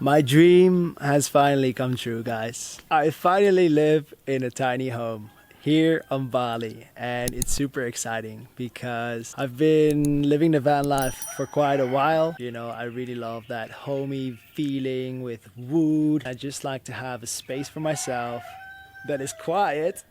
My dream has finally come true, guys. I finally live in a tiny home here on Bali, and it's super exciting because I've been living the van life for quite a while. You know, I really love that homey feeling with wood. I just like to have a space for myself that is quiet.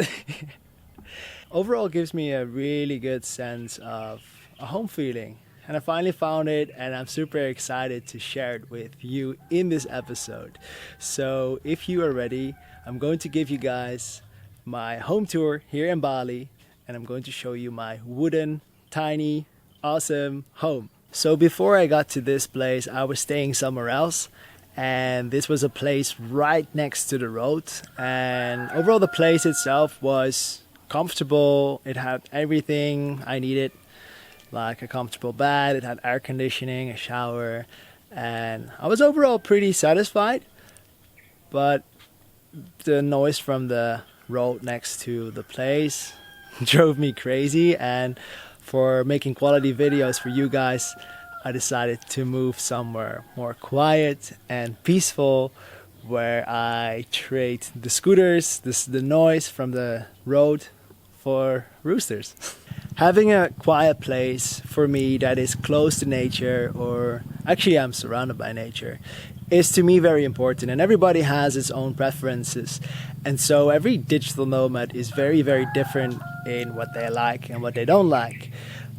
Overall, gives me a really good sense of a home feeling. And I finally found it, and I'm super excited to share it with you in this episode. So, if you are ready, I'm going to give you guys my home tour here in Bali, and I'm going to show you my wooden, tiny, awesome home. So, before I got to this place, I was staying somewhere else, and this was a place right next to the road. And overall, the place itself was comfortable, it had everything I needed, like a comfortable bed, it had air conditioning, a shower, and I was overall pretty satisfied. But the noise from the road next to the place drove me crazy, and for making quality videos for you guys, I decided to move somewhere more quiet and peaceful, where I trade the scooters, the noise from the road, for roosters. Having a quiet place for me that is close to nature, or actually I'm surrounded by nature, is to me very important, and everybody has its own preferences. And so every digital nomad is very, very different in what they like and what they don't like.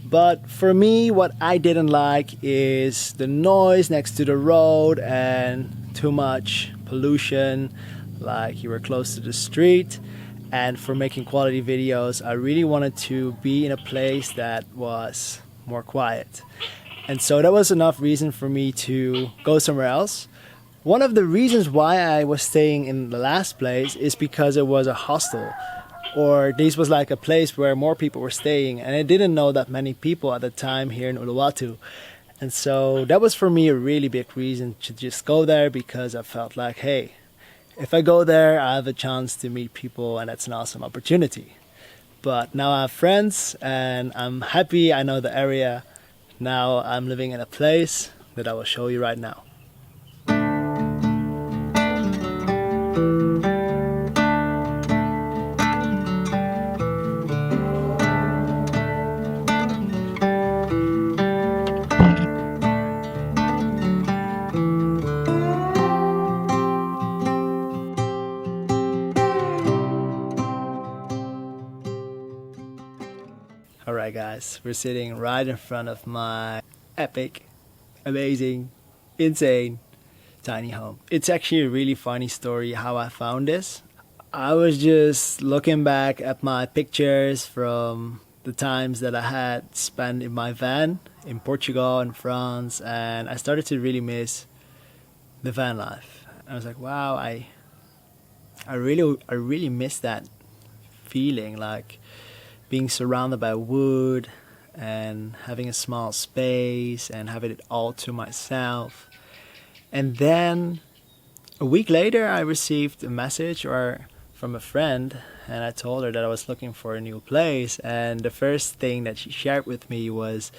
But for me, what I didn't like is the noise next to the road and too much pollution, like you were close to the street. And for making quality videos, I really wanted to be in a place that was more quiet. And so that was enough reason for me to go somewhere else. One of the reasons why I was staying in the last place is because it was a hostel, or this was like a place where more people were staying, and I didn't know that many people at the time here in Uluwatu. And so that was for me a really big reason to just go there, because I felt like, hey, if I go there, I have a chance to meet people, and that's an awesome opportunity. But now I have friends, and I'm happy I know the area. Now I'm living in a place that I will show you right now. Alright guys, we're sitting right in front of my epic, amazing, insane tiny home. It's actually a really funny story how I found this. I was just looking back at my pictures from the times that I had spent in my van in Portugal and France, and I started to really miss the van life. I was like, wow, I really miss that feeling, like being surrounded by wood and having a small space and having it all to myself. And then a week later, I received a message from a friend, and I told her that I was looking for a new place. And the first thing that she shared with me was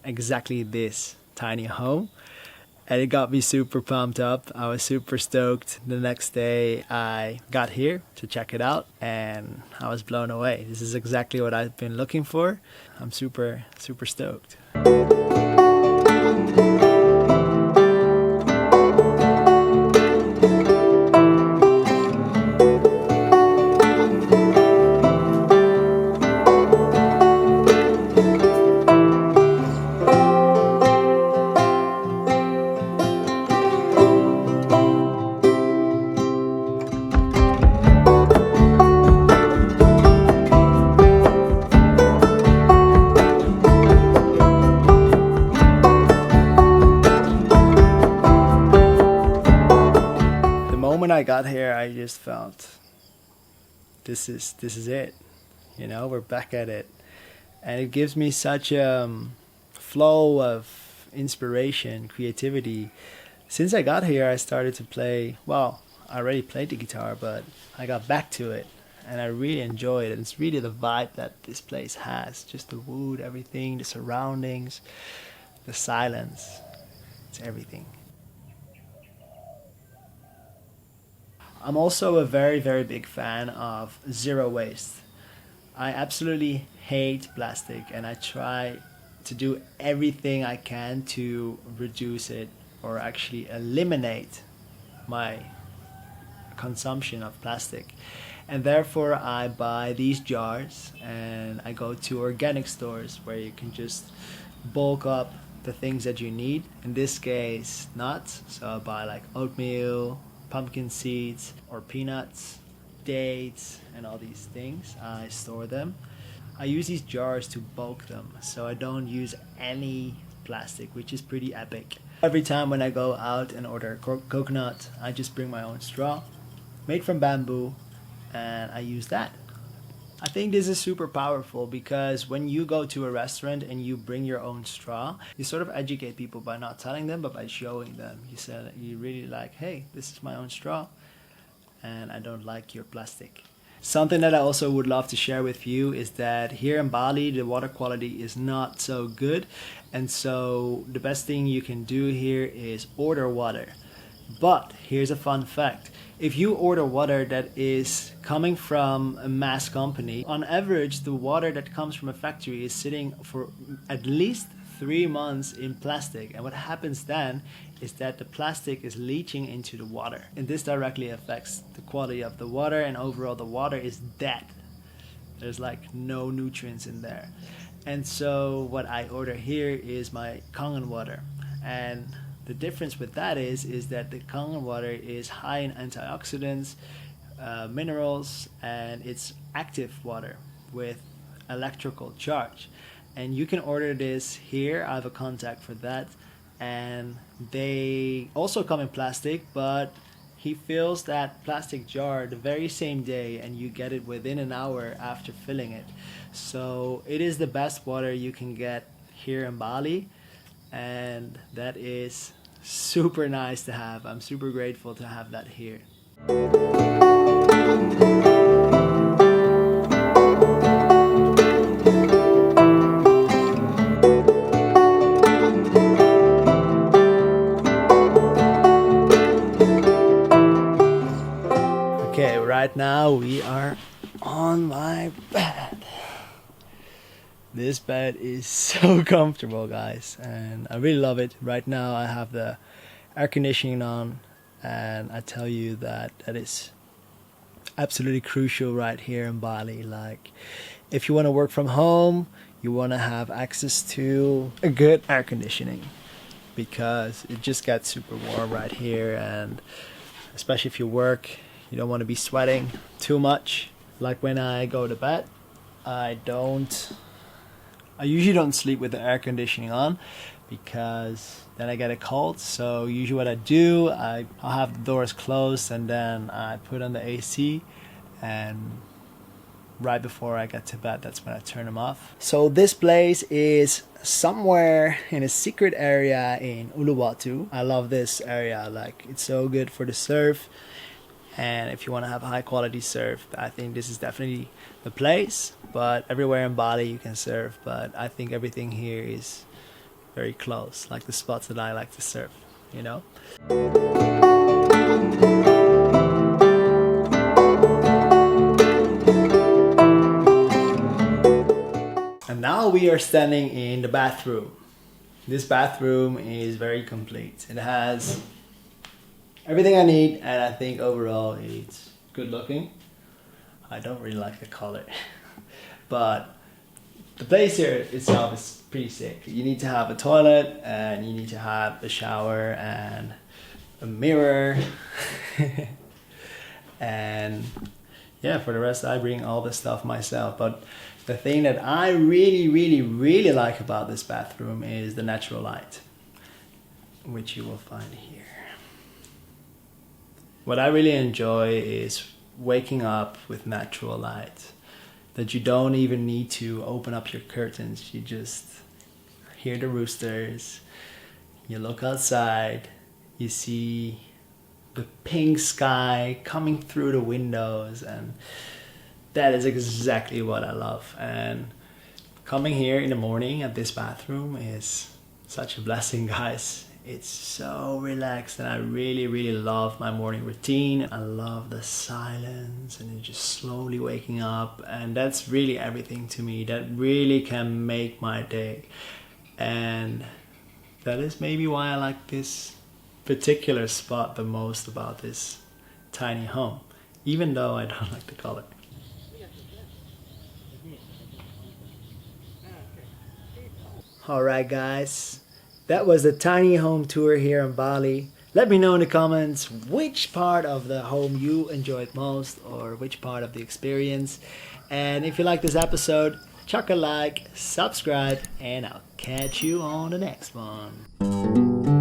exactly this tiny home. And it got me super pumped up. I was super stoked. The next day I got here to check it out, and I was blown away. This is exactly what I've been looking for. I'm super, super stoked. When I got here, I just felt this is it. You know, we're back at it, and it gives me such a flow of inspiration, creativity. Since I got here, I started to play. Well, I already played the guitar, but I got back to it, and I really enjoy it. And it's really the vibe that this place has. Just the wood, everything, the surroundings, the silence. It's everything. I'm also a very big fan of zero waste. I absolutely hate plastic, and I try to do everything I can to reduce it or actually eliminate my consumption of plastic. And therefore I buy these jars and I go to organic stores where you can just bulk up the things that you need. In this case, nuts. So I buy like oatmeal, pumpkin seeds or peanuts, dates, and all these things. I store them. I use these jars to bulk them, so I don't use any plastic, which is pretty epic. Every time when I go out and order coconut, I just bring my own straw, made from bamboo, and I use that. I think this is super powerful because when you go to a restaurant and you bring your own straw, you sort of educate people by not telling them, but by showing them. You said you really like, hey, this is my own straw, and I don't like your plastic. Something that I also would love to share with you is that here in Bali, the water quality is not so good. And so the best thing you can do here is order water. But here's a fun fact. If you order water that is coming from a mass company, on average, the water that comes from a factory is sitting for at least 3 months in plastic. And what happens then is that the plastic is leaching into the water. And this directly affects the quality of the water, and overall the water is dead. There's like no nutrients in there. And so what I order here is my Kangen water. And the difference with that is that the Kangen water is high in antioxidants, minerals, and it's active water with electrical charge. And you can order this here. I have a contact for that, and they also come in plastic, but he fills that plastic jar the very same day and you get it within an hour after filling it. So it is the best water you can get here in Bali, and that is super nice to have. I'm super grateful to have that here. Okay, right now we are on my bed. This bed is so comfortable, guys, and I really love it. Right now I have the air conditioning on, and I tell you that is absolutely crucial right here in Bali. Like, if you want to work from home, you want to have access to a good air conditioning, because it just gets super warm right here, and especially if you work, you don't want to be sweating too much. Like when I go to bed, I usually don't sleep with the air conditioning on, because then I get a cold. So usually what I do, I'll have the doors closed and then I put on the AC, and right before I get to bed, that's when I turn them off. So this place is somewhere in a secret area in Uluwatu. I love this area. Like, it's so good for the surf, and if you want to have high quality surf, I think this is definitely the place. But everywhere in Bali you can surf, but I think everything here is very close, like the spots that I like to surf, you know? And now we are standing in the bathroom. This bathroom is very complete. It has everything I need, and I think overall it's good looking. I don't really like the color, but the place here itself is pretty sick. You need to have a toilet, and you need to have a shower and a mirror. And yeah, for the rest I bring all the stuff myself. But the thing that I really like about this bathroom is the natural light, which you will find here. What I really enjoy is waking up with natural light, that you don't even need to open up your curtains. You just hear the roosters, you look outside, you see the pink sky coming through the windows, and that is exactly what I love. And coming here in the morning at this bathroom is such a blessing, guys. It's so relaxed, and I really love my morning routine. I love the silence and then just slowly waking up, and that's really everything to me. That really can make my day, and that is maybe why I like this particular spot the most about this tiny home, even though I don't like the color. Alright guys, that was the tiny home tour here in Bali. Let me know in the comments which part of the home you enjoyed most, or which part of the experience. And if you like this episode, chuck a like, subscribe, and I'll catch you on the next one.